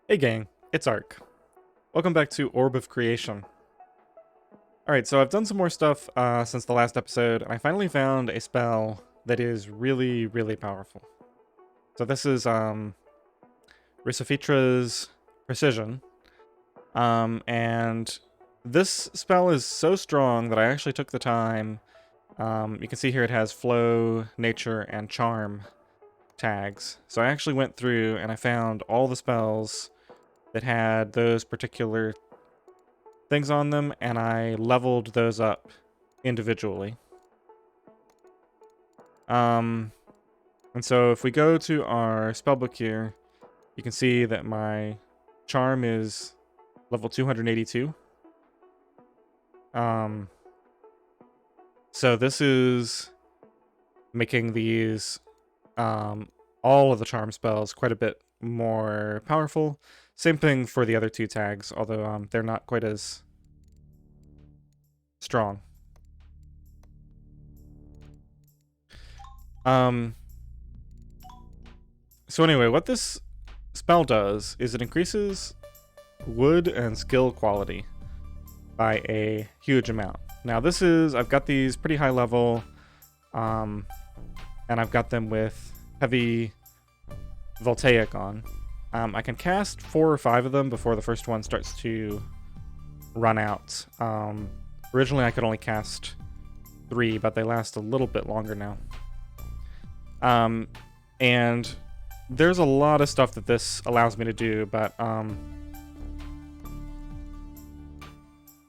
Hey gang, it's Ark. Welcome back to Orb of Creation. Alright, so I've done some more stuff since the last episode, and I finally found a spell that is really, really powerful. So this is Recifitra's Precision, and this spell is so strong that I actually took the time. You can see here it has Flow, Nature, and Charm tags. So I actually went through and I found all the spells that had those particular things on them, and I leveled those up individually. And so if we go to our spellbook here, you can see that my charm is level 282. So this is making these all of the charm spells quite a bit more powerful. Same thing for the other two tags, although they're not quite as strong. So anyway, what this spell does is it increases wood and skill quality by a huge amount. Now this is, I've got these pretty high level, and I've got them with heavy voltaic on. I can cast 4 or 5 of them before the first one starts to run out. Originally I could only cast 3, but they last a little bit longer now. And there's a lot of stuff that this allows me to do, but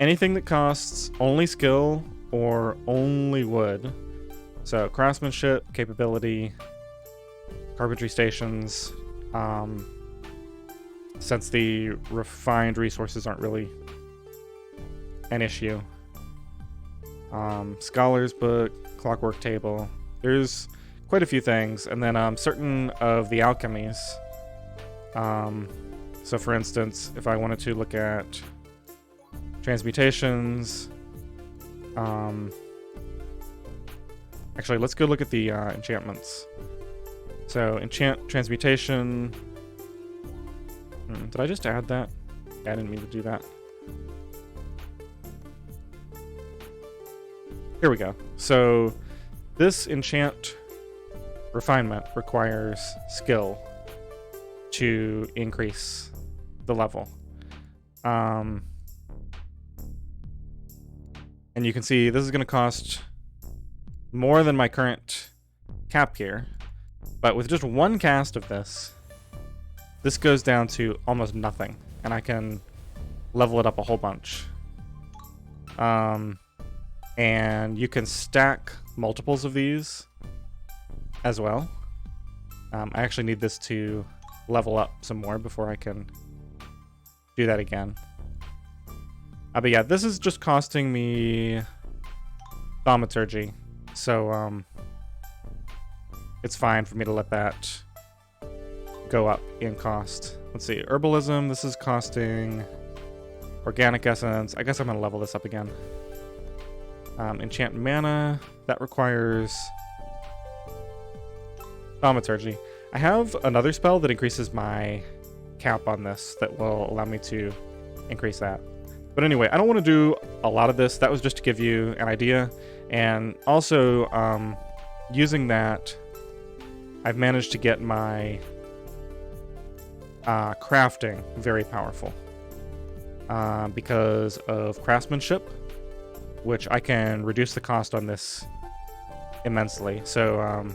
anything that costs only skill or only wood, so craftsmanship, capability, carpentry stations, since the refined resources aren't really an issue. Scholar's book, clockwork table, there's quite a few things, and then certain of the alchemies. So for instance, if I wanted to look at transmutations, actually let's go look at the enchantments. So enchant transmutation. Did I just add that? Yeah, I didn't mean to do that. Here we go. So this enchant refinement requires skill to increase the level. And you can see this is going to cost more than my current cap here, but with just one cast of this goes down to almost nothing, and I can level it up a whole bunch. And you can stack multiples of these as well. I actually need this to level up some more before I can do that again. But yeah, this is just costing me thaumaturgy, so it's fine for me to let that go up in cost. Let's see, herbalism, this is costing organic essence. I guess I'm gonna level this up again. Enchant mana, that requires thaumaturgy. I have another spell that increases my cap on this that will allow me to increase that. But anyway, I don't want to do a lot of this. That was just to give you an idea. And also, using that, I've managed to get my crafting very powerful. Because of craftsmanship, which I can reduce the cost on this immensely. So,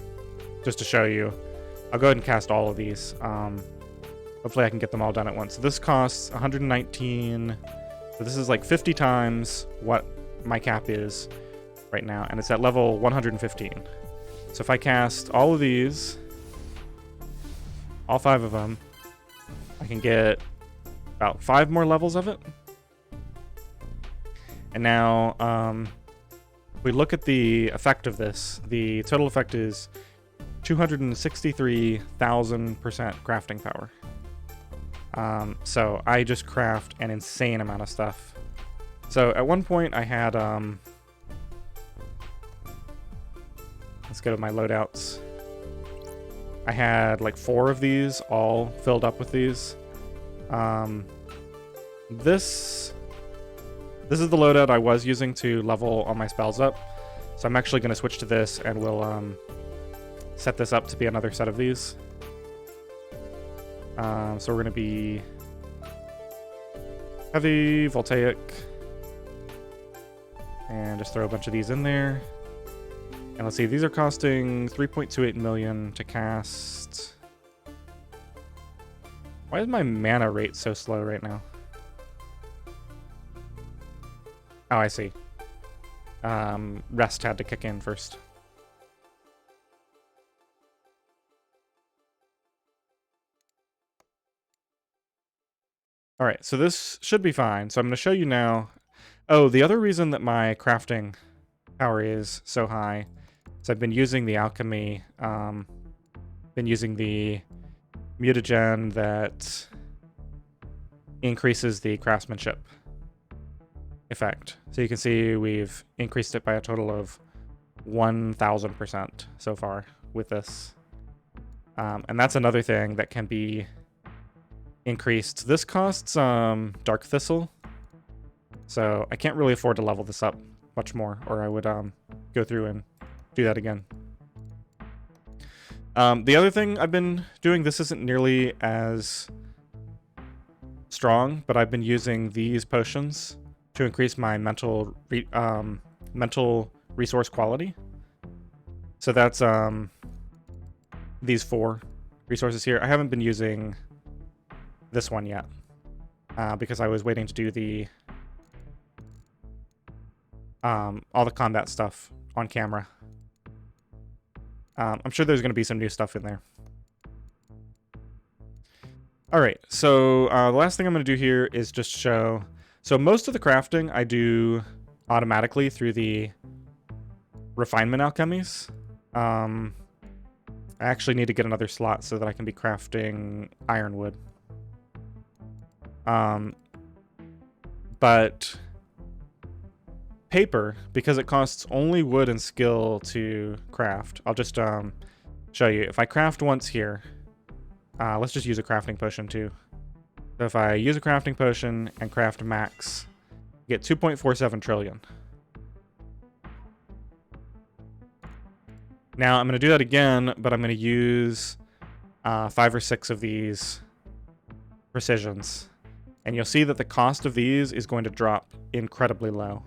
just to show you, I'll go ahead and cast all of these. Hopefully I can get them all done at once. So this costs 119... So this is like 50 times what my cap is right now, and it's at level 115. So if I cast all of these, all 5 of them, I can get about 5 more levels of it. And now, if we look at the effect of this, the total effect is 263,000% crafting power. So I just craft an insane amount of stuff. So at one point I had, let's go to my loadouts. I had like 4 of these all filled up with these. This is the loadout I was using to level all my spells up. So I'm actually going to switch to this, and we'll set this up to be another set of these. So we're going to be heavy, voltaic, and just throw a bunch of these in there. And let's see, these are costing 3.28 million to cast. Why is my mana rate so slow right now? Oh, I see. Rest had to kick in first. All right, so this should be fine. So I'm going to show you now. Oh, the other reason that my crafting power is so high is I've been using the alchemy, been using the mutagen that increases the craftsmanship effect. So you can see we've increased it by a total of 1,000% so far with this. And that's another thing that can be increased. This costs Dark Thistle, so I can't really afford to level this up much more, or I would go through and do that again. The other thing I've been doing, this isn't nearly as strong, but I've been using these potions to increase my mental resource quality. So that's these 4 resources here. I haven't been using this one yet because I was waiting to do the all the combat stuff on camera. I'm sure there's going to be some new stuff in there. All right, so the last thing I'm going to do here is just show. So most of the crafting I do automatically through the refinement alchemies. I actually need to get another slot so that I can be crafting ironwood. But paper, because it costs only wood and skill to craft, I'll just show you. If I craft once here, let's just use a crafting potion too. So if I use a crafting potion and craft max, get 2.47 trillion. Now I'm going to do that again, but I'm going to use 5 or 6 of these precisions. And you'll see that the cost of these is going to drop incredibly low.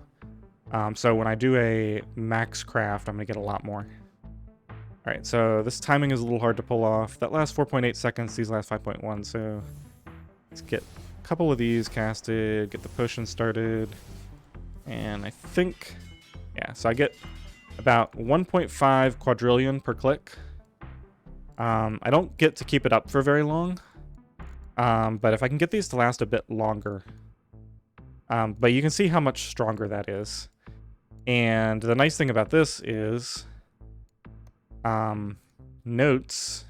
So when I do a max craft, I'm going to get a lot more. All right, so this timing is a little hard to pull off. That lasts 4.8 seconds, these last 5.1. So let's get a couple of these casted, get the potion started. And I think, yeah, so I get about 1.5 quadrillion per click. I don't get to keep it up for very long. But if I can get these to last a bit longer. But you can see how much stronger that is. And the nice thing about this is notes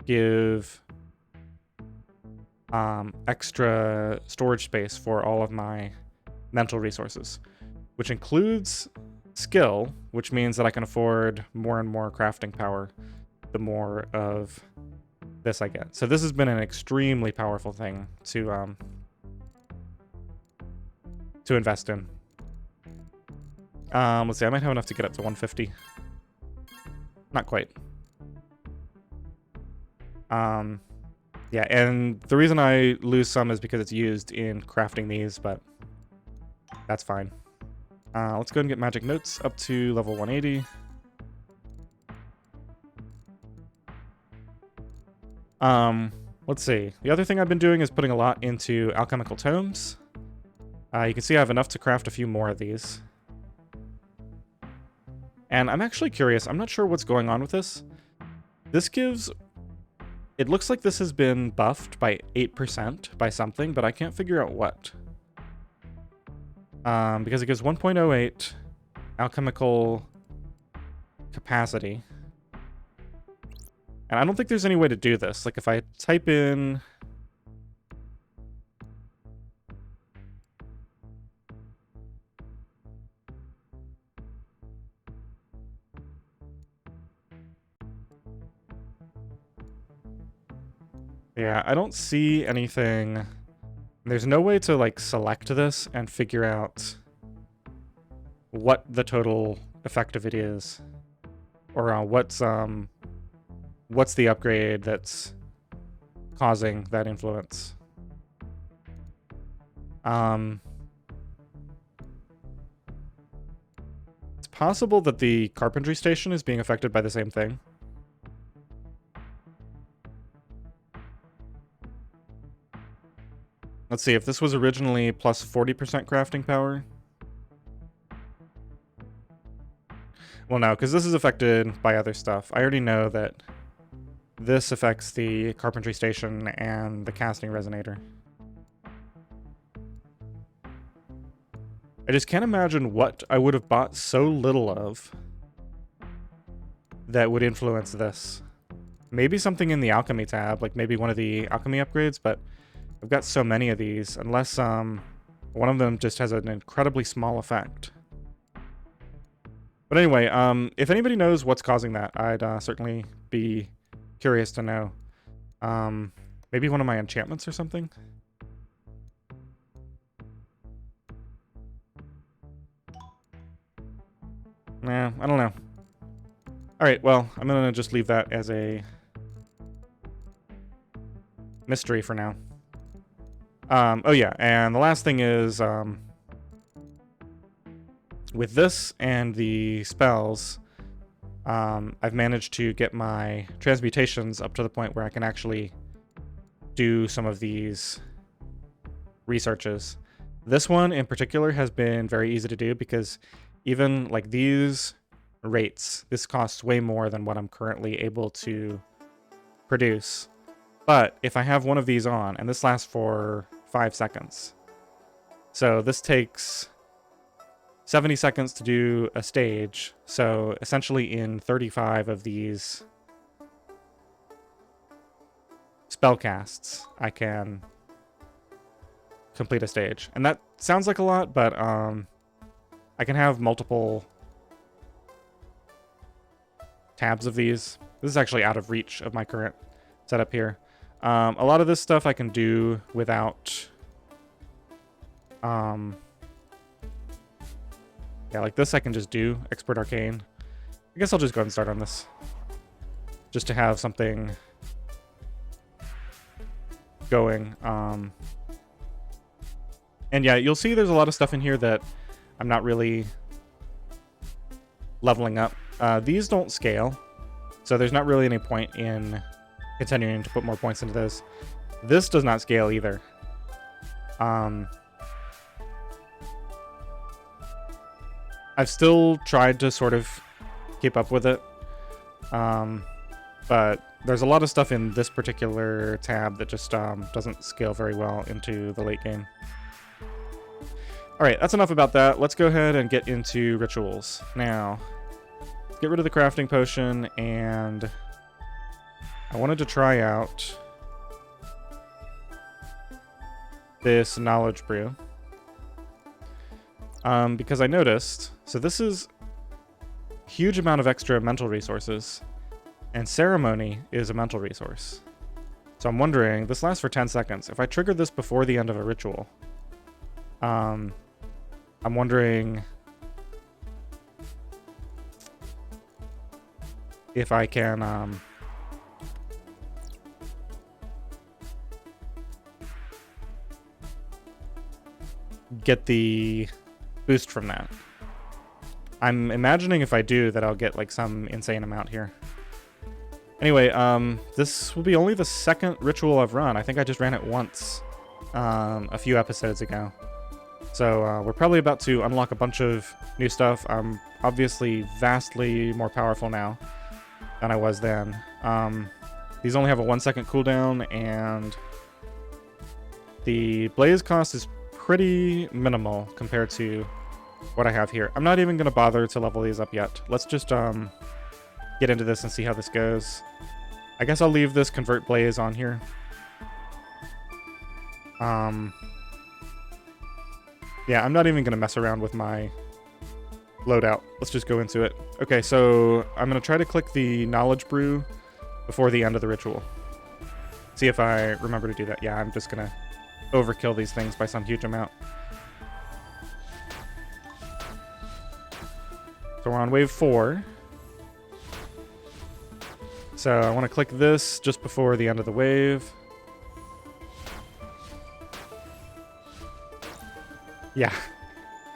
give extra storage space for all of my mental resources, which includes skill, which means that I can afford more and more crafting power the more of this I get. So this has been an extremely powerful thing to invest in. Let's see, I might have enough to get up to 150. Not quite. Yeah, and the reason I lose some is because it's used in crafting these, but that's fine. Let's go and get magic notes up to level 180. Let's see. The other thing I've been doing is putting a lot into alchemical tomes. You can see I have enough to craft a few more of these. And I'm actually curious. I'm not sure what's going on with this. This gives... It looks like this has been buffed by 8% by something, but I can't figure out what. Because it gives 1.08 alchemical capacity. And I don't think there's any way to do this. Like if I type in... Yeah, I don't see anything. There's no way to like select this and figure out what the total effect of it is, or what's the upgrade that's causing that influence. It's possible that the carpentry station is being affected by the same thing. Let's see, if this was originally plus 40% crafting power. Well, no, because this is affected by other stuff. I already know that this affects the carpentry station and the casting resonator. I just can't imagine what I would have bought so little of that would influence this. Maybe something in the alchemy tab, like maybe one of the alchemy upgrades, but I've got so many of these, unless one of them just has an incredibly small effect. But anyway, if anybody knows what's causing that, I'd certainly be curious to know. Maybe one of my enchantments or something? Nah, I don't know. Alright, well, I'm gonna just leave that as a mystery for now. Oh yeah, and the last thing is, with this and the spells, I've managed to get my transmutations up to the point where I can actually do some of these researches. This one in particular has been very easy to do because even like these rates, this costs way more than what I'm currently able to produce. But if I have one of these on, and this lasts for 5 seconds. So this takes 70 seconds to do a stage. So essentially in 35 of these spellcasts, I can complete a stage. And that sounds like a lot, but I can have multiple tabs of these. This is actually out of reach of my current setup here. A lot of this stuff I can do without... yeah, like this I can just do, Expert Arcane. I guess I'll just go ahead and start on this. Just to have something going. And yeah, you'll see there's a lot of stuff in here that I'm not really leveling up. These don't scale, so there's not really any point in continuing to put more points into this. This does not scale either. I've still tried to sort of keep up with it, but there's a lot of stuff in this particular tab that just doesn't scale very well into the late game. Alright, that's enough about that. Let's go ahead and get into rituals. Now, let's get rid of the crafting potion, and I wanted to try out this knowledge brew. Because I noticed, so this is a huge amount of extra mental resources, and ceremony is a mental resource. So I'm wondering, this lasts for 10 seconds. If I trigger this before the end of a ritual, I'm wondering if I can, get the boost from that. I'm imagining if I do that I'll get like some insane amount here. Anyway, this will be only the second ritual I've run. I think I just ran it once a few episodes ago. So we're probably about to unlock a bunch of new stuff. I'm obviously vastly more powerful now than I was then. These only have a 1 second cooldown, and the blaze cost is pretty minimal compared to what I have here. I'm not even going to bother to level these up yet. Let's just get into this and see how this goes. I guess I'll leave this convert blaze on here. Yeah, I'm not even going to mess around with my loadout. Let's just go into it. Okay, so I'm going to try to click the knowledge brew before the end of the ritual. See if I remember to do that. Yeah, I'm just gonna overkill these things by some huge amount. So we're on wave 4. So I want to click this just before the end of the wave. Yeah,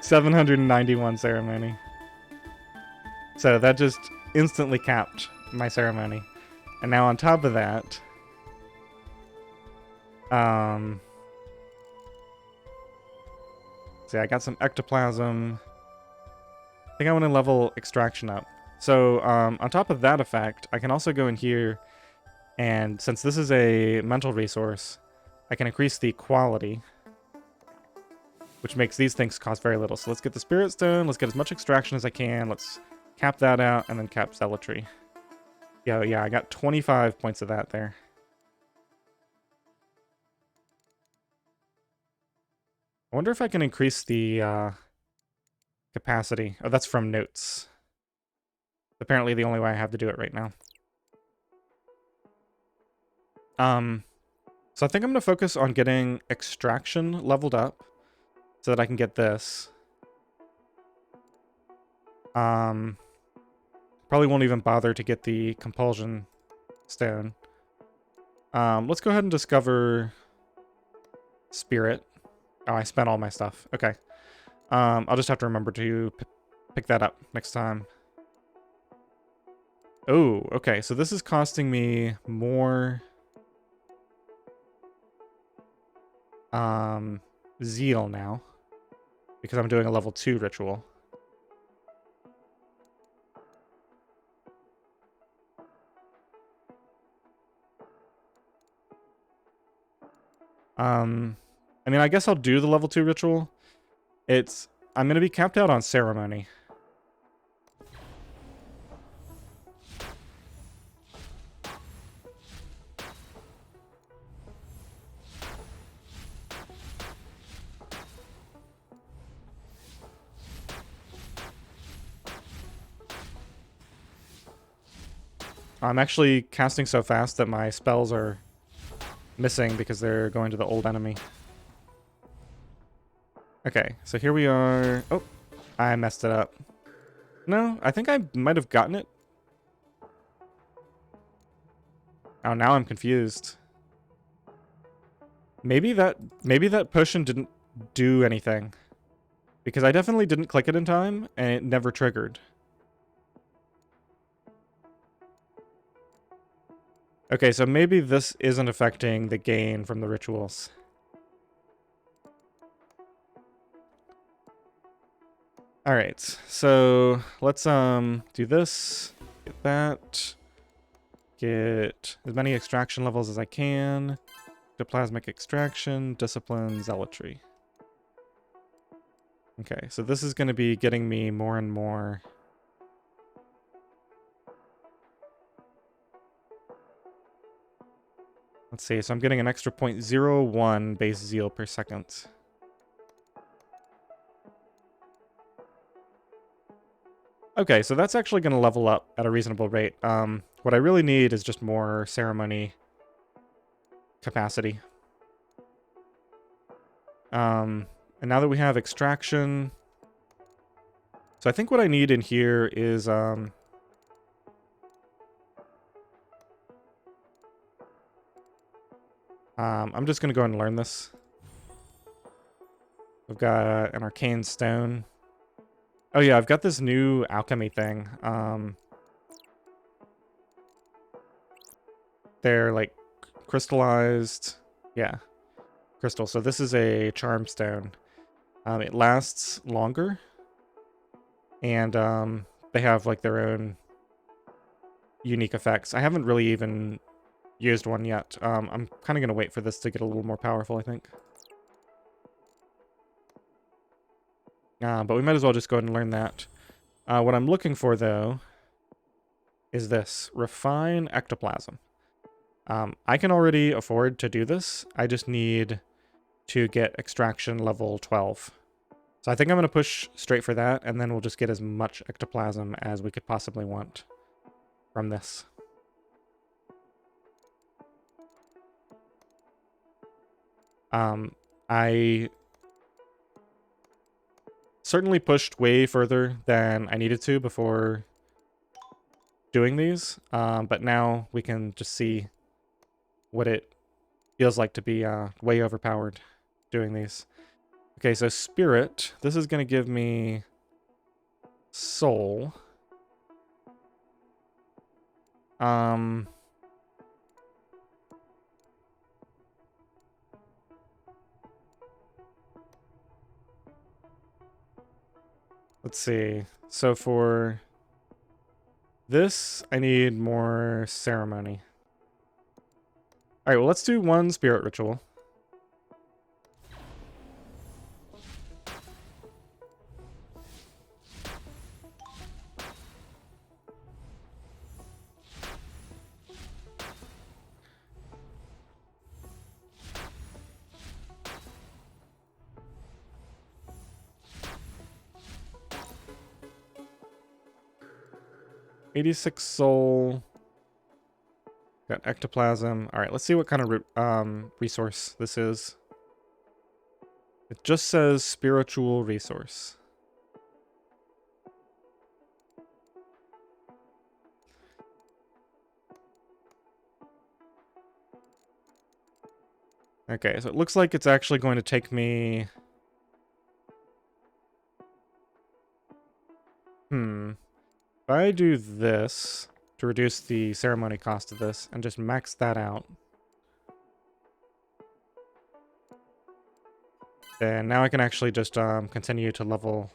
791 ceremony. So that just instantly capped my ceremony. And now on top of that, see, I got some ectoplasm. I think I want to level extraction up. So on top of that effect, I can also go in here, and since this is a mental resource, I can increase the quality, which makes these things cost very little. So let's get the Spirit Stone, let's get as much extraction as I can, let's cap that out, and then cap Zealotry. Yeah, I got 25 points of that there. I wonder if I can increase the capacity. Oh, that's from notes. Apparently the only way I have to do it right now. So I think I'm going to focus on getting extraction leveled up so that I can get this. Probably won't even bother to get the compulsion stone. Let's go ahead and discover spirit. Oh, I spent all my stuff. Okay. I'll just have to remember to pick that up next time. Oh, okay. So this is costing me more zeal now because I'm doing a level 2 ritual. I mean, I guess I'll do the level 2 ritual. I'm going to be capped out on ceremony. I'm actually casting so fast that my spells are missing because they're going to the old enemy. Okay, so here we are. Oh, I messed it up. No, I think I might have gotten it. Oh, now I'm confused. Maybe that potion didn't do anything. Because I definitely didn't click it in time, and it never triggered. Okay, so maybe this isn't affecting the gain from the rituals. Alright, so let's do this, get that, get as many extraction levels as I can, Plasmic extraction, discipline, zealotry. Okay, so this is going to be getting me more and more. Let's see, so I'm getting an extra 0.01 base zeal per second. Okay, so that's actually going to level up at a reasonable rate. What I really need is just more ceremony capacity. And now that we have extraction... So I think what I need in here is... I'm just going to go and learn this. We've got an arcane stone. Oh yeah, I've got this new alchemy thing. They're like crystallized. Yeah, crystal. So this is a charm stone. It lasts longer. And they have like their own unique effects. I haven't really even used one yet. I'm kind of going to wait for this to get a little more powerful, I think. But we might as well just go ahead and learn that. What I'm looking for, though, is this. Refine ectoplasm. I can already afford to do this. I just need to get extraction level 12. So I think I'm going to push straight for that, and then we'll just get as much ectoplasm as we could possibly want from this. I certainly pushed way further than I needed to before doing these, but now we can just see what it feels like to be way overpowered doing these. Okay, so spirit. This is going to give me soul. Let's see. So for this, I need more ceremony. All right, well, let's do one spirit ritual. $86 soul. Got ectoplasm. All right, let's see what kind of resource this is. It just says spiritual resource. Okay, so it looks like it's actually going to take me... If I do this to reduce the ceremony cost of this and just max that out, then now I can actually just continue to level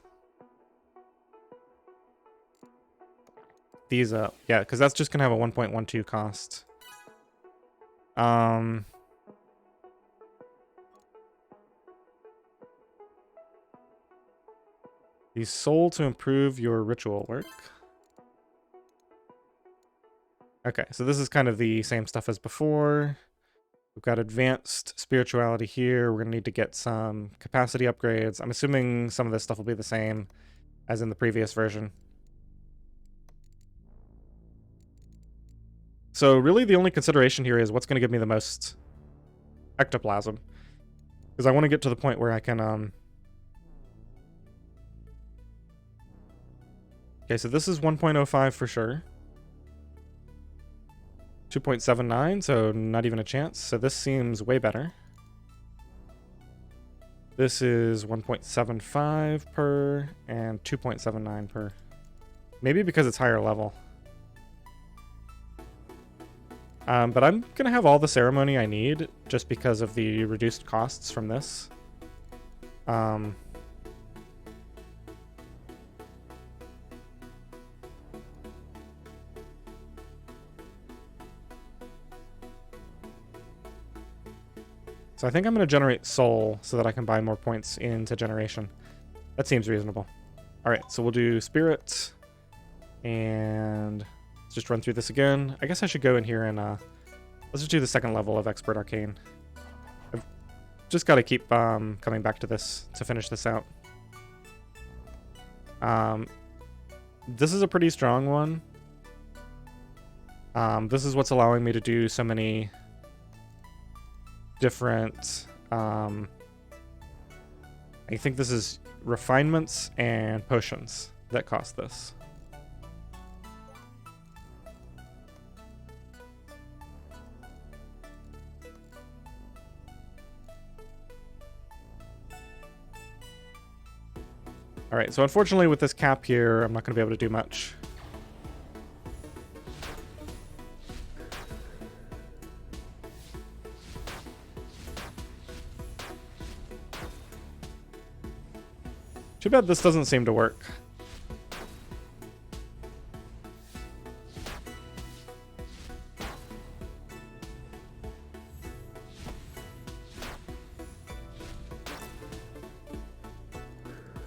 these up. Yeah, because that's just going to have a 1.12 cost. The soul to improve your ritual work. Okay, so this is kind of the same stuff as before. We've got advanced spirituality here. We're going to need to get some capacity upgrades. I'm assuming some of this stuff will be the same as in the previous version. So really the only consideration here is what's going to give me the most ectoplasm. Because I want to get to the point where I can... Okay, so this is 1.05 for sure. 2.79, so not even a chance. So this seems way better. This is 1.75 per and 2.79 per. Maybe because it's higher level. But I'm going to have all the ceremony I need just because of the reduced costs from this. So I think I'm going to generate soul so that I can buy more points into generation. That seems reasonable. All right, so we'll do spirit. And let's just run through this again. I guess I should go in here and let's just do the second level of Expert Arcane. I've just got to keep coming back to this to finish this out. This is a pretty strong one. This is what's allowing me to do so many different... I think this is refinements and potions that cost this. Alright, so unfortunately with this cap here, I'm not going to be able to do much. Too bad this doesn't seem to work.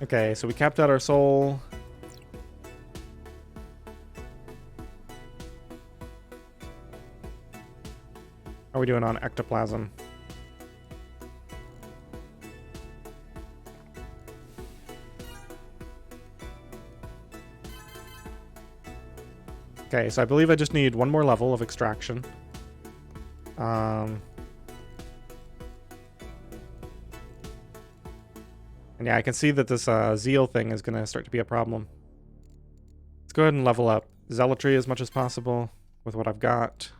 Okay, so we capped out our soul. How are we doing on ectoplasm? Okay, so I believe I just need one more level of extraction. And yeah, I can see that this zeal thing is going to start to be a problem. Let's go ahead and level up zealotry as much as possible with what I've got.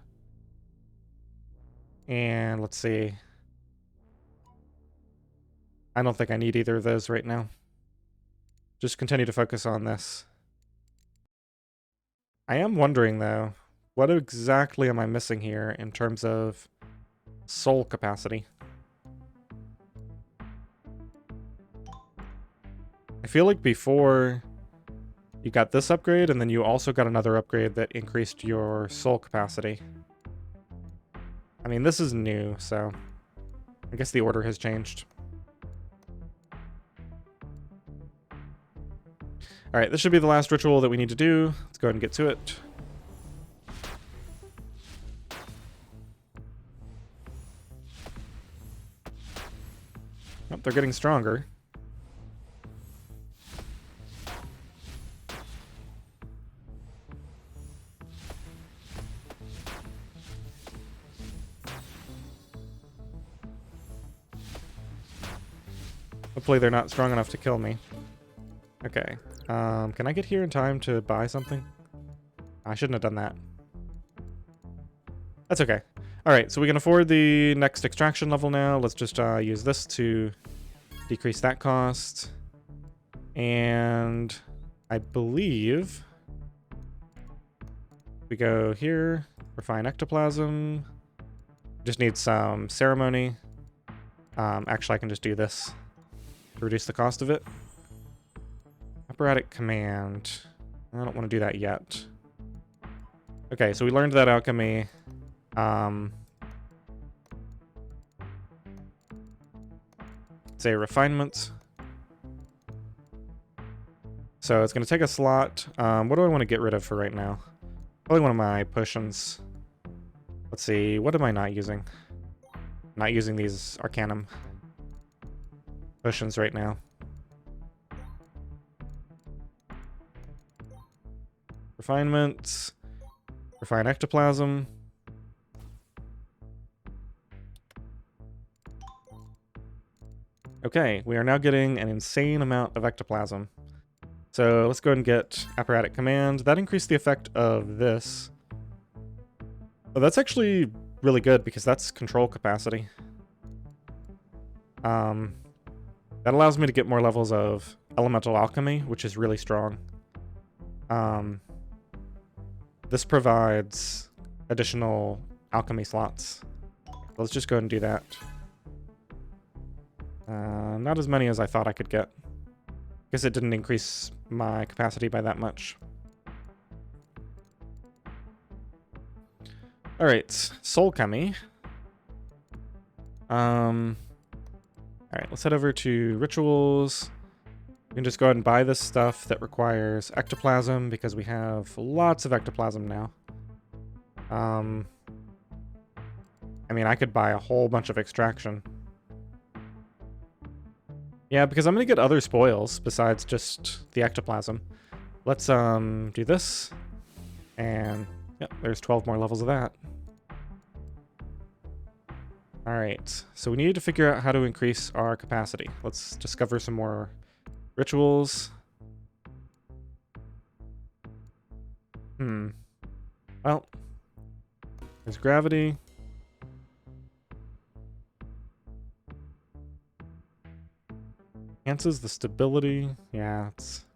And let's see. I don't think I need either of those right now. Just continue to focus on this. I am wondering, though, what exactly am I missing here in terms of soul capacity? I feel like before you got this upgrade, and then you also got another upgrade that increased your soul capacity. I mean, this is new, so I guess the order has changed. Alright, this should be the last ritual that we need to do. Let's go ahead and get to it. Oh, they're getting stronger. Hopefully they're not strong enough to kill me. Okay. Can I get here in time to buy something? I shouldn't have done that. That's okay. Alright, so we can afford the next extraction level now. Let's just use this to decrease that cost. And I believe we go here, refine ectoplasm. Just need some ceremony. Actually, I can just do this to reduce the cost of it. Operatic command. I don't want to do that yet. Okay, so we learned that alchemy. Say refinement. So it's going to take a slot. What do I want to get rid of for right now? Probably one of my potions. Let's see, what am I not using? Not using these Arcanum potions right now. Refinement. Refine ectoplasm. Okay, we are now getting an insane amount of ectoplasm. So let's go ahead and get Operatic Command. That increased the effect of this. Oh, that's actually really good because that's control capacity. That allows me to get more levels of Elemental Alchemy, which is really strong. This provides additional alchemy slots. Let's just go ahead and do that. Not as many as I thought I could get. Guess it didn't increase my capacity by that much. Alright, Soul Chemi. Alright, let's head over to Rituals. We can just go ahead and buy this stuff that requires ectoplasm because we have lots of ectoplasm now. I mean, I could buy a whole bunch of extraction. Yeah, because I'm going to get other spoils besides just the ectoplasm. Let's do this. And yep, there's 12 more levels of that. Alright, so we need to figure out how to increase our capacity. Let's discover some more rituals. Well, there's gravity. Enhances the stability. Yeah, it's...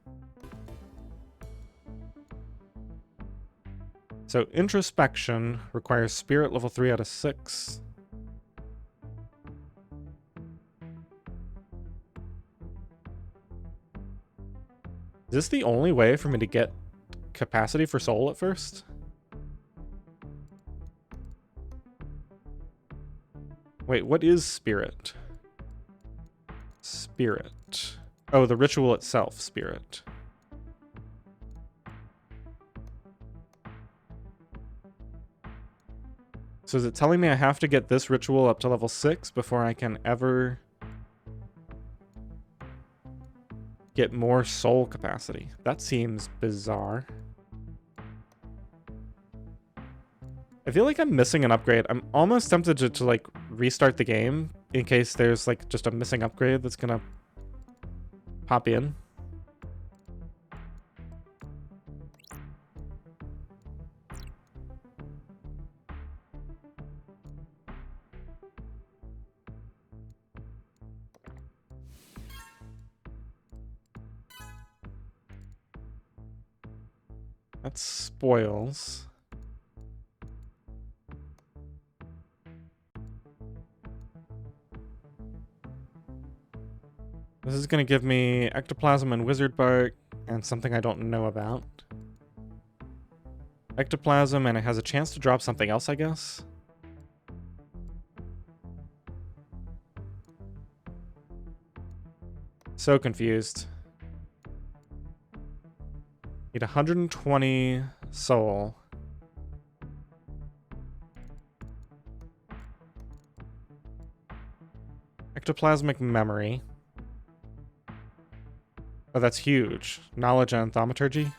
So introspection requires spirit level 3 out of 6. Is this the only way for me to get capacity for soul at first? Wait, what is spirit? Spirit. Oh, the ritual itself, spirit. So is it telling me I have to get this ritual up to level 6 before I can ever get more soul capacity? That seems bizarre. I feel like I'm missing an upgrade. I'm almost tempted to like restart the game in case there's like just a missing upgrade that's gonna pop in. That's spoils. This is going to give me ectoplasm and wizard bark and something I don't know about. Ectoplasm, and it has a chance to drop something else, I guess. So confused. Need 120 soul. Ectoplasmic memory. Oh, that's huge. Knowledge and thaumaturgy.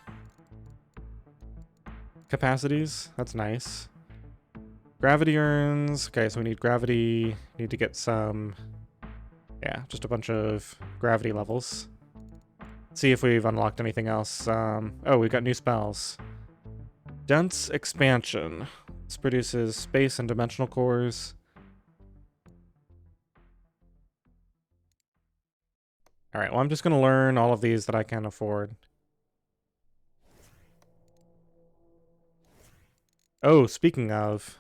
Capacities. That's nice. Gravity urns. Okay, so we need gravity. Need to get some... Yeah, just a bunch of gravity levels. See if we've unlocked anything else. Oh, we've got new spells. Dense expansion. This produces space and dimensional cores. Alright, well, I'm just going to learn all of these that I can afford. Oh, speaking of,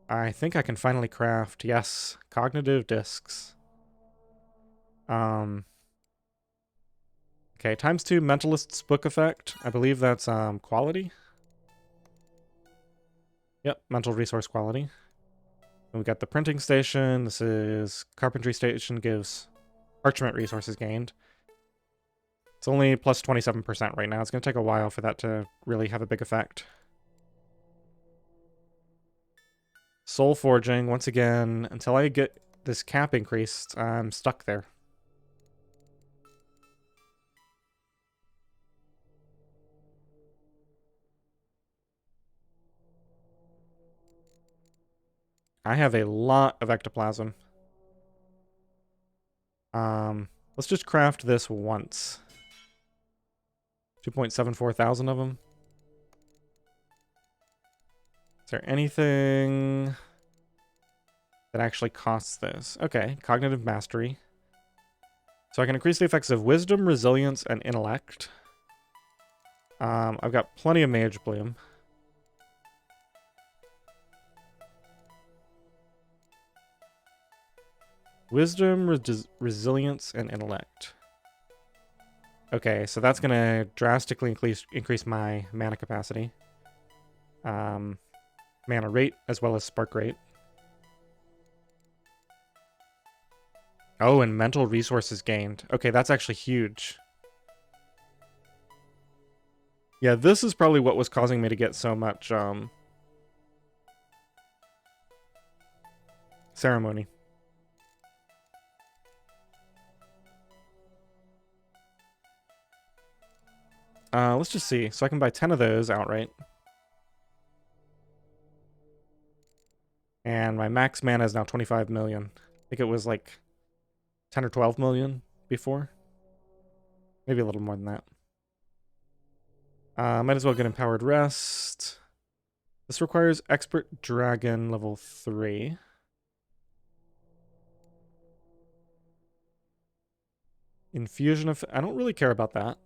I think I can finally craft, yes, cognitive discs. Okay, ×2 Mentalist's Book effect. I believe that's quality. Yep, mental resource quality. And we got the printing station. This is carpentry station, gives parchment resources gained. It's only plus 27% right now. It's going to take a while for that to really have a big effect. Soul forging, once again, until I get this cap increased, I'm stuck there. I have a lot of ectoplasm. Let's just craft this once. 2.74 thousand of them. Is there anything that actually costs this? Okay, cognitive mastery. So I can increase the effects of wisdom, resilience, and intellect. I've got plenty of mage bloom. Wisdom, resilience, and intellect. Okay, so that's going to drastically increase my mana capacity. Mana rate, as well as spark rate. Oh, and mental resources gained. Okay, that's actually huge. Yeah, this is probably what was causing me to get so much, ceremony. Let's just see. So I can buy 10 of those outright. And my max mana is now 25 million. I think it was like 10 or 12 million before. Maybe a little more than that. Might as well get Empowered Rest. This requires Expert Dragon level 3. Infusion of... I don't really care about that.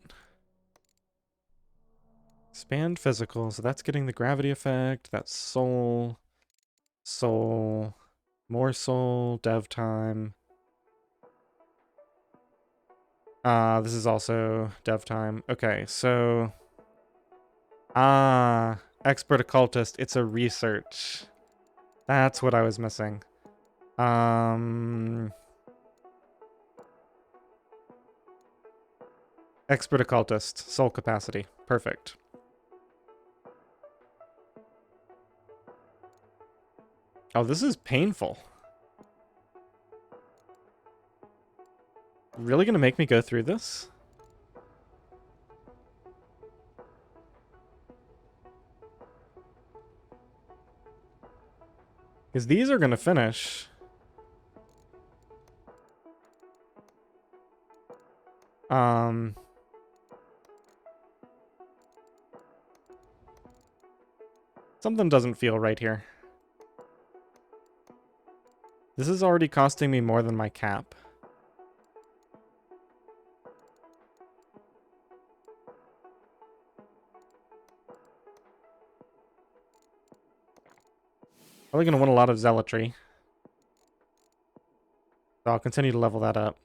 Expand Physical, so that's getting the gravity effect. That's Soul. Soul. More Soul. Dev time. This is also dev time. Okay, so... Expert Occultist. It's a research. That's what I was missing. Expert Occultist. Soul capacity. Perfect. Oh, this is painful. Really gonna make me go through this? Because these are gonna finish. Something doesn't feel right here. This is already costing me more than my cap. Probably going to want a lot of zealotry. So I'll continue to level that up.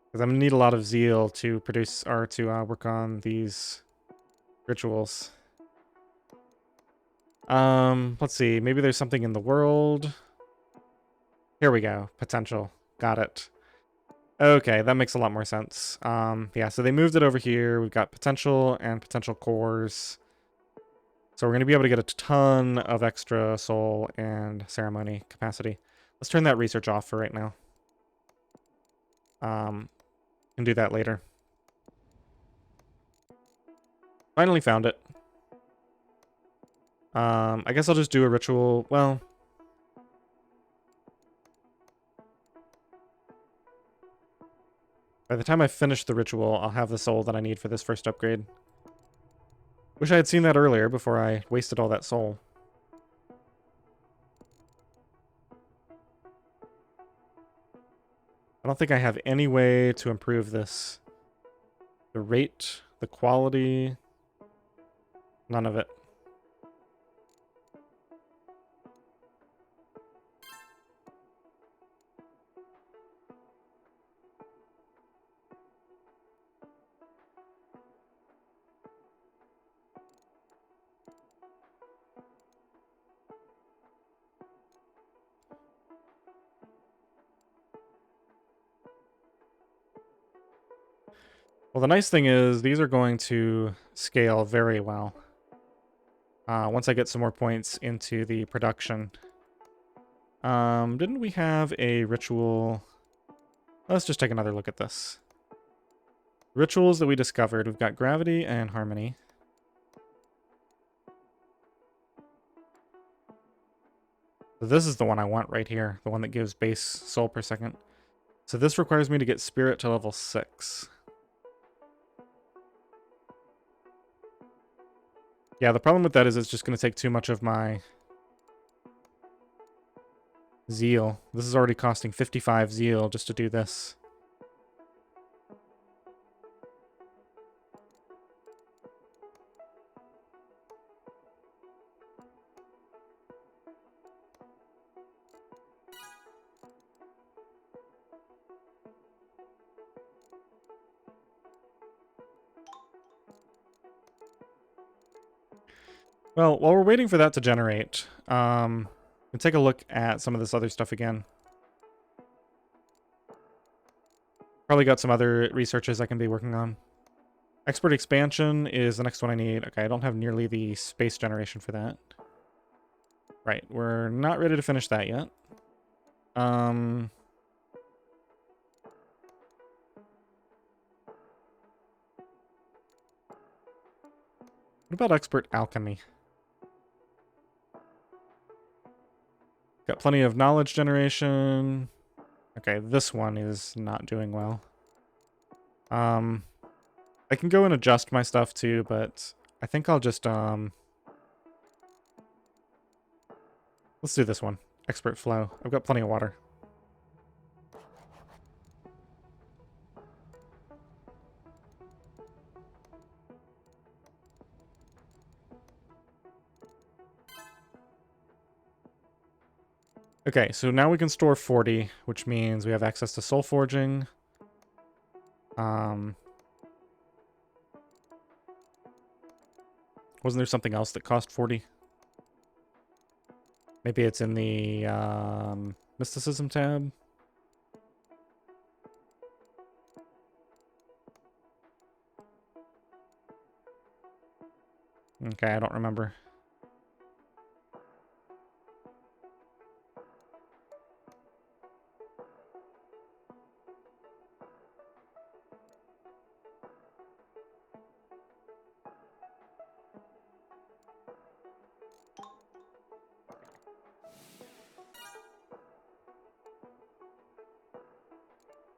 Because I'm going to need a lot of zeal to produce, or to work on these rituals. Let's see. Maybe there's something in the world. Here we go. Potential. Got it. Okay, that makes a lot more sense. Yeah, so they moved it over here. We've got potential and potential cores. So we're going to be able to get a ton of extra soul and ceremony capacity. Let's turn that research off for right now. Can do that later. Finally found it. I guess I'll just do a ritual. Well, by the time I finish the ritual, I'll have the soul that I need for this first upgrade. Wish I had seen that earlier before I wasted all that soul. I don't think I have any way to improve this. The rate, the quality, none of it. Well, the nice thing is these are going to scale very well. Once I get some more points into the production. Didn't we have a ritual? Let's just take another look at this. Rituals that we discovered. We've got gravity and harmony. So this is the one I want right here. The one that gives base soul per second. So this requires me to get spirit to level 6. Yeah, the problem with that is it's just going to take too much of my zeal. This is already costing 55 zeal just to do this. Well, while we're waiting for that to generate, we'll take a look at some of this other stuff again. Probably got some other researches I can be working on. Expert expansion is the next one I need. Okay, I don't have nearly the space generation for that. Right, we're not ready to finish that yet. What about expert alchemy? Got plenty of knowledge generation. Okay, this one is not doing well. I can go and adjust my stuff too, but I think I'll just, let's do this one. Expert flow. I've got plenty of water. Okay, so now we can store 40, which means we have access to soul forging. Wasn't there something else that cost 40? Maybe it's in the mysticism tab. Okay, I don't remember.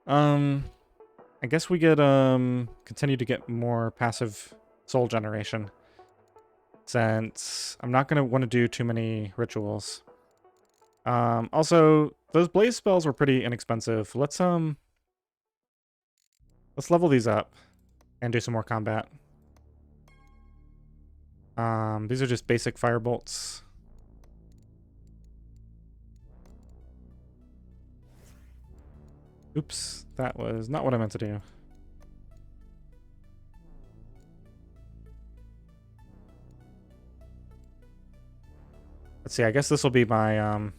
I guess we get continue to get more passive soul generation, since I'm not gonna want to do too many rituals. Also, those blaze spells were pretty inexpensive. Let's level these up and do some more combat. These are just basic firebolts. Oops, that was not what I meant to do. Let's see, I guess this will be my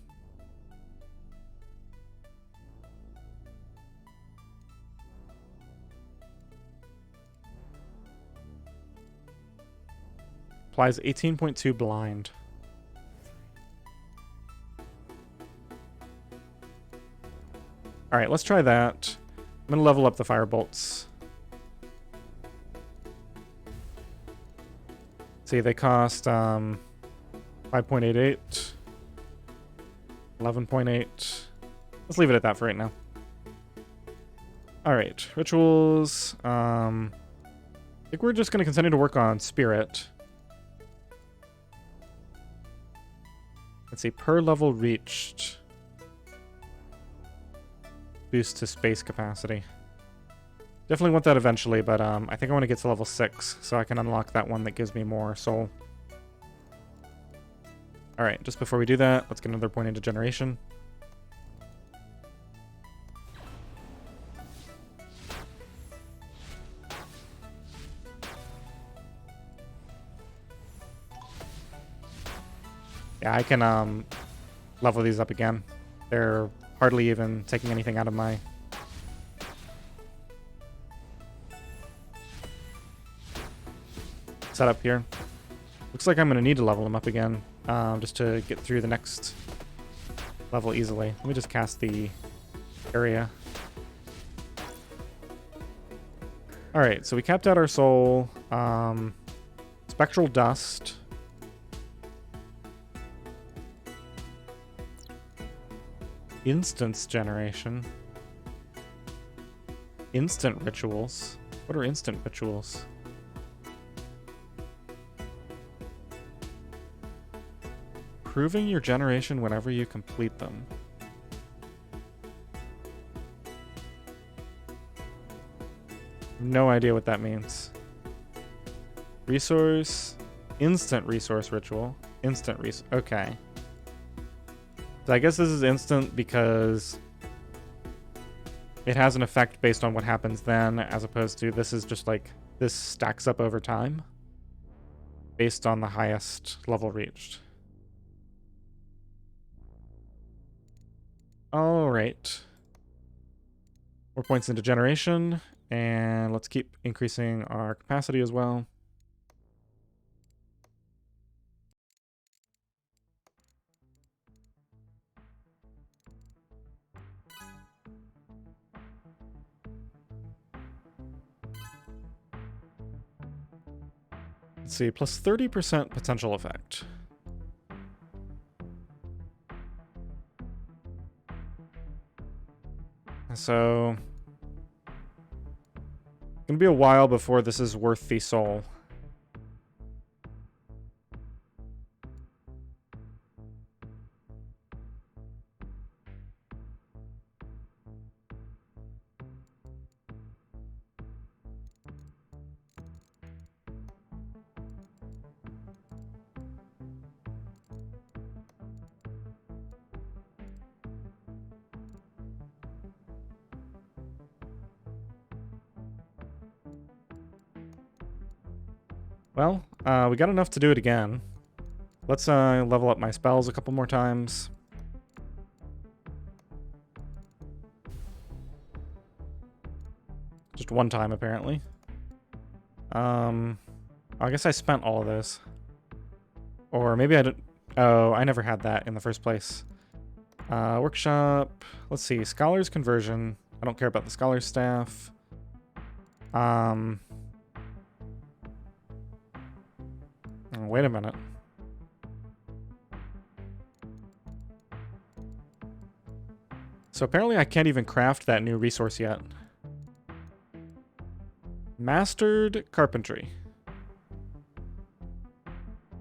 applies 18.2 blind. Alright, let's try that. I'm gonna level up the firebolts. See, they cost 5.88, 11.8. Let's leave it at that for right now. Alright, rituals. I think we're just gonna continue to work on spirit. Let's see, per level reached. Boost to space capacity. Definitely want that eventually, but I think I want to get to level 6 so I can unlock that one that gives me more soul. Alright, just before we do that, let's get another point into generation. Yeah, I can level these up again. They're hardly even taking anything out of my setup here. Looks like I'm going to need to level them up again just to get through the next level easily. Let me just cast the area. Alright, so we capped out our soul. Spectral dust. Instance generation. Instant rituals. What are instant rituals? Proving your generation whenever you complete them. No idea what that means. Resource. Instant resource ritual. Instant resource. Okay. So I guess this is instant because it has an effect based on what happens then, as opposed to this is just like, this stacks up over time based on the highest level reached. Alright. 4 points into generation, and let's keep increasing our capacity as well. Let's see, plus 30% potential effect. So, it's gonna be a while before this is worth the soul. Well, we got enough to do it again. Let's level up my spells a couple more times. Just one time, apparently. I guess I spent all of those. Or maybe I didn't. Oh, I never had that in the first place. Workshop. Let's see. Scholar's conversion. I don't care about the Scholar's staff. Oh, wait a minute. So apparently I can't even craft that new resource yet. Mastered carpentry.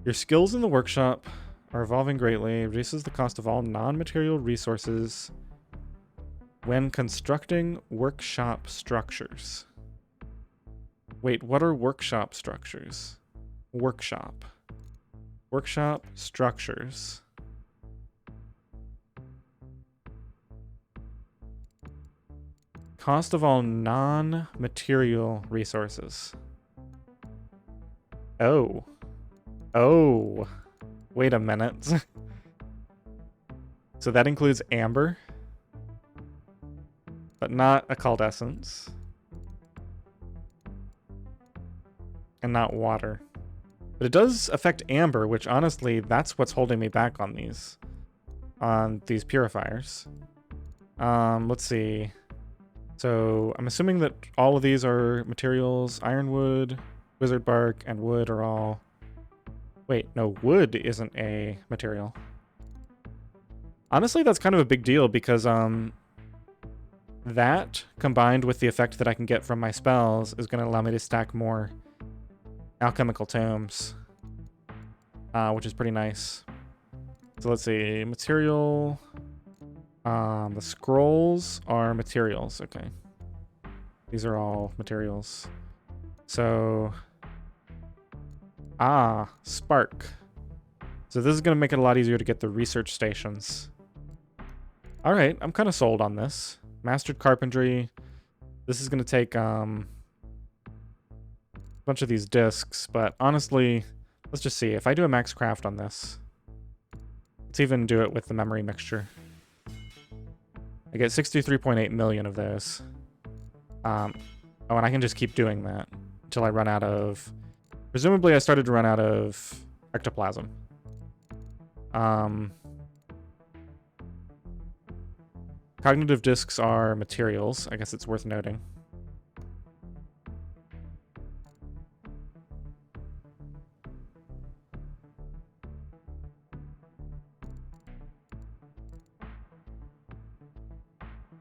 Your skills in the workshop are evolving greatly. Reduces the cost of all non-material resources when constructing workshop structures. Wait, what are workshop structures? Workshop. Workshop structures. Cost of all non-material resources. Oh. Oh. Wait a minute. So that includes amber, but not a called essence. And not water. But it does affect amber, which honestly, that's what's holding me back on these purifiers. Let's see. So I'm assuming that all of these are materials. Ironwood, wizard bark, and wood are all... Wait, no, wood isn't a material. Honestly, that's kind of a big deal because that, combined with the effect that I can get from my spells, is going to allow me to stack more alchemical tomes, which is pretty nice. So let's see, material... the scrolls are materials, okay. These are all materials. So... spark. So this is going to make it a lot easier to get the research stations. Alright, I'm kind of sold on this. Mastered carpentry. This is going to take a bunch of these discs, but honestly, let's just see. If I do a max craft on this, let's even do it with the memory mixture. I get 63.8 million of those. Oh, and I can just keep doing that until I run out of... Presumably I started to run out of ectoplasm. Cognitive discs are materials. I guess it's worth noting.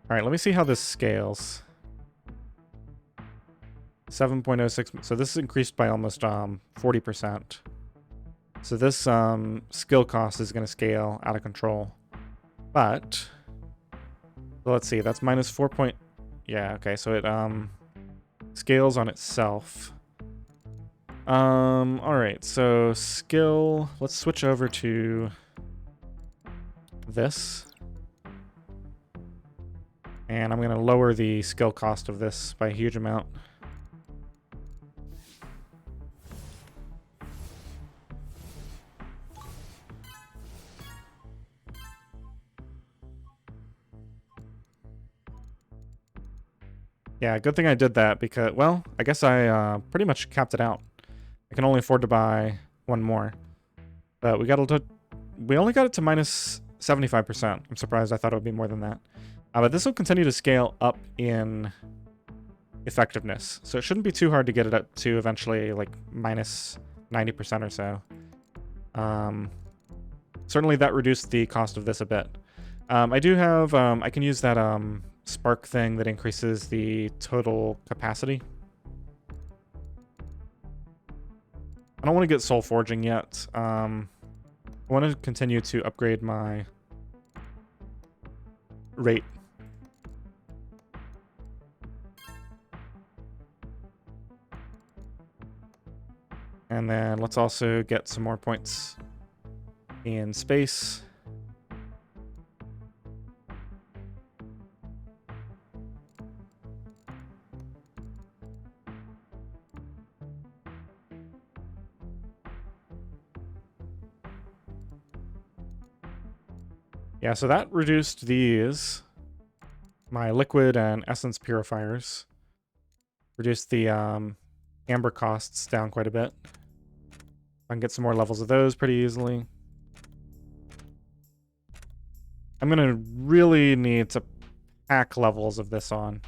All right, let me see how this scales. 7.06. So this is increased by almost 40%. So this skill cost is going to scale out of control. But let's see. That's minus 4 point. Yeah. Okay. So it scales on itself. All right. So skill. Let's switch over to this. And I'm going to lower the skill cost of this by a huge amount. Yeah, good thing I did that because, well, I guess I pretty much capped it out. I can only afford to buy one more. But we only got it to minus 75%. I'm surprised. I thought it would be more than that. But this will continue to scale up in effectiveness. So it shouldn't be too hard to get it up to eventually like minus 90% or so. Certainly that reduced the cost of this a bit. I do have, I can use that spark thing that increases the total capacity. I don't want to get soul forging yet. I want to continue to upgrade my rate. And then let's also get some more points in space. Yeah, so that reduced these, my liquid and essence purifiers. Reduced the amber costs down quite a bit. I can get some more levels of those pretty easily. I'm going to really need to pack levels of this on.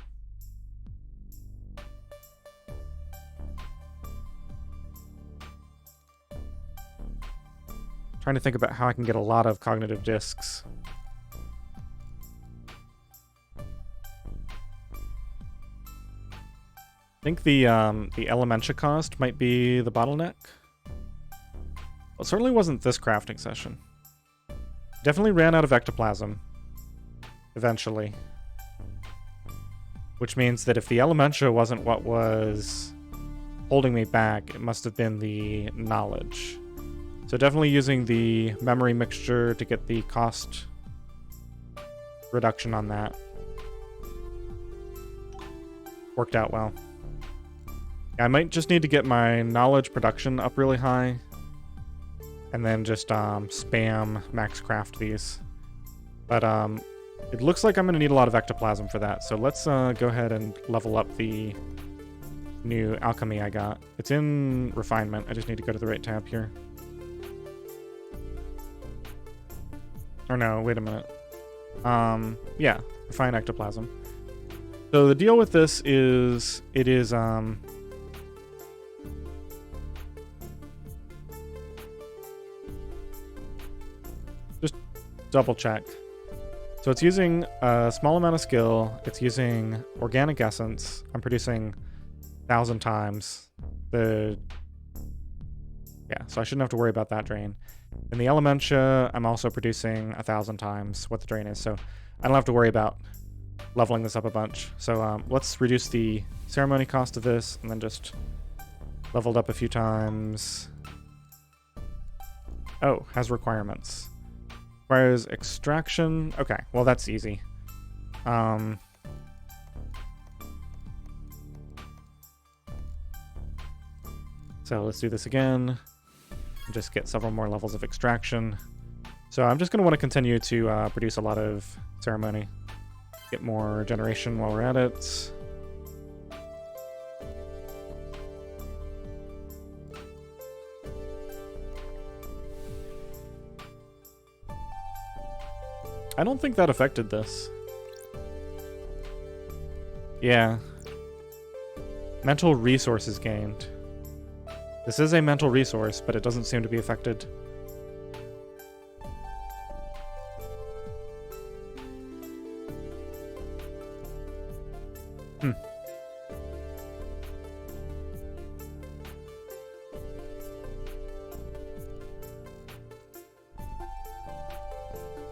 Trying to think about how I can get a lot of cognitive discs. I think the Elementia cost might be the bottleneck. Well, it certainly wasn't this crafting session. Definitely ran out of ectoplasm. Eventually. Which means that if the Elementia wasn't what was holding me back, it must have been the knowledge. So definitely using the memory mixture to get the cost reduction on that. Worked out well. I might just need to get my knowledge production up really high. And then just spam max craft these. But it looks like I'm going to need a lot of ectoplasm for that. So let's go ahead and level up the new alchemy I got. It's in refinement. I just need to go to the right tab here. Or no, wait a minute. Yeah, refine ectoplasm. So the deal with this is it is just double check. So it's using a small amount of skill. It's using organic essence. I'm producing 1,000 times the... Yeah, so I shouldn't have to worry about that drain. In the Elementia, I'm also producing 1,000 times what the drain is, so I don't have to worry about leveling this up a bunch. So let's reduce the ceremony cost of this, and then just leveled up a few times. Oh, has requirements. Requires extraction. Okay, well that's easy. So let's do this again. Just get several more levels of extraction. So I'm just going to want to continue to produce a lot of ceremony. Get more generation while we're at it. I don't think that affected this. Yeah. Mental resources gained. This is a mental resource, but it doesn't seem to be affected.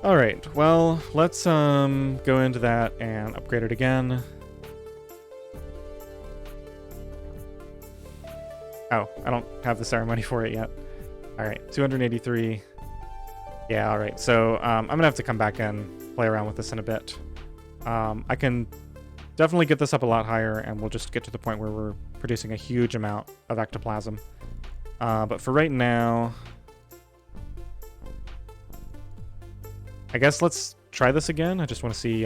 Alright, well, let's go into that and upgrade it again. Oh, I don't have the ceremony for it yet. Alright, 283. Yeah, alright, so I'm gonna have to come back and play around with this in a bit. I can definitely get this up a lot higher, and we'll just get to the point where we're producing a huge amount of ectoplasm. But for right now... I guess let's try this again. I just want to see,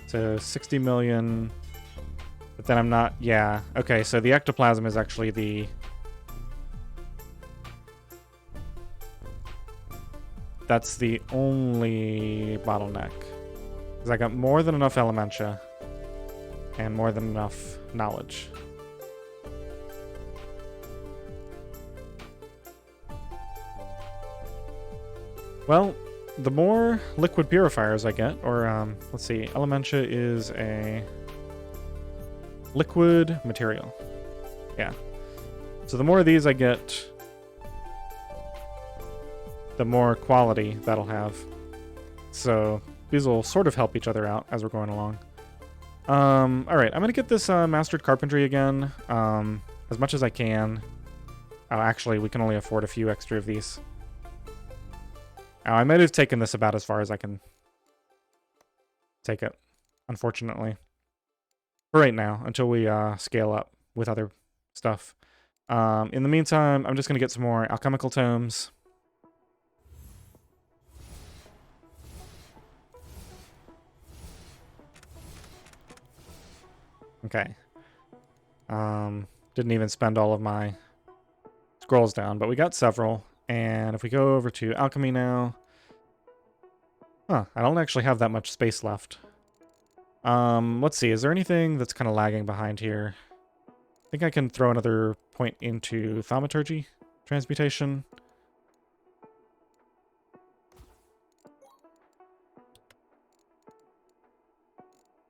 so 60 million, but then I'm not, yeah. Okay, so the ectoplasm is actually the, that's the only bottleneck. Because I got more than enough Elementia and more than enough knowledge. Well, the more liquid purifiers I get, or let's see, Elementia is a liquid material. Yeah. So the more of these I get, the more quality that'll have. So these will sort of help each other out as we're going along. Alright, I'm going to get this Mastered Carpentry again, as much as I can. Oh, actually, we can only afford a few extra of these. I might have taken this about as far as I can take it, unfortunately. For right now, until we scale up with other stuff. In the meantime, I'm just going to get some more alchemical tomes. Okay. Didn't even spend all of my scrolls down, but we got several. And if we go over to alchemy now... Huh, I don't actually have that much space left. Let's see, is there anything that's kind of lagging behind here? I think I can throw another point into thaumaturgy transmutation.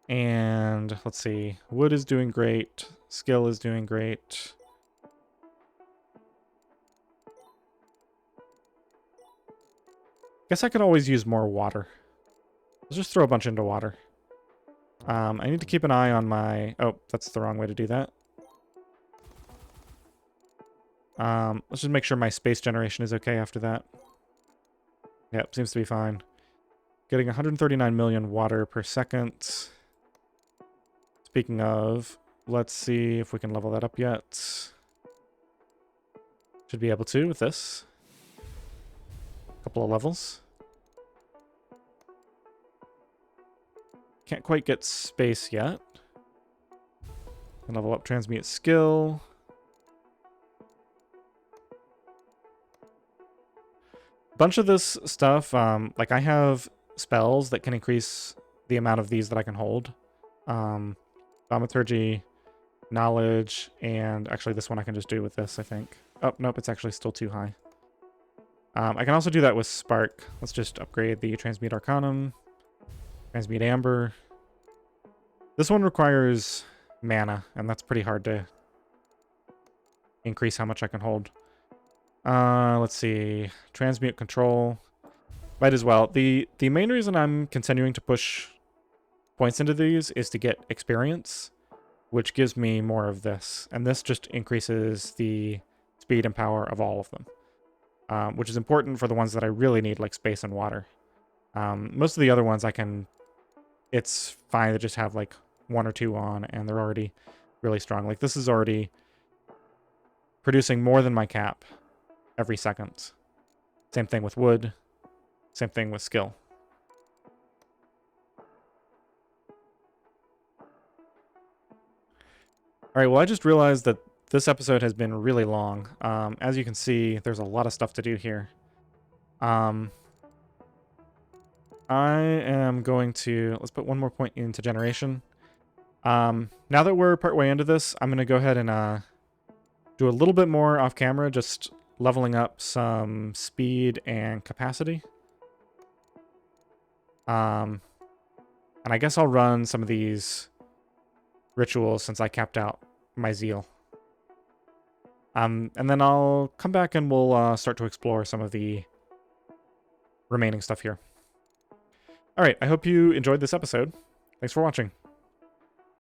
And let's see, wood is doing great. Skill is doing great. Guess I could always use more water. Let's just throw a bunch into water. I need to keep an eye on my... Oh, that's the wrong way to do that. Let's just make sure my space generation is okay after that. Yep, seems to be fine. Getting 139 million water per second. Speaking of, let's see if we can level that up yet. Should be able to with this. Couple of levels. Can't quite get space yet. Can level up transmute skill. Bunch of this stuff, like I have spells that can increase the amount of these that I can hold. Thaumaturgy, knowledge, and actually this one I can just do with this, I think. Oh, nope, it's actually still too high. I can also do that with Spark. Let's just upgrade the Transmute Arcanum. Transmute Amber. This one requires mana, and that's pretty hard to increase how much I can hold. Let's see. Transmute Control. Might as well. The main reason I'm continuing to push points into these is to get experience, which gives me more of this. And this just increases the speed and power of all of them, which is important for the ones that I really need, like space and water. Most of the other ones I can... It's fine to just have like 1 or 2 on, and they're already really strong. Like this is already producing more than my cap every second. Same thing with wood. Same thing with skill. All right, well, I just realized that this episode has been really long. As you can see, there's a lot of stuff to do here. I am going to... Let's put one more point into generation. Now that we're partway into this, I'm going to go ahead and do a little bit more off camera, just leveling up some speed and capacity. And I guess I'll run some of these rituals since I capped out my zeal. And then I'll come back and we'll start to explore some of the remaining stuff here. All right, I hope you enjoyed this episode. Thanks for watching.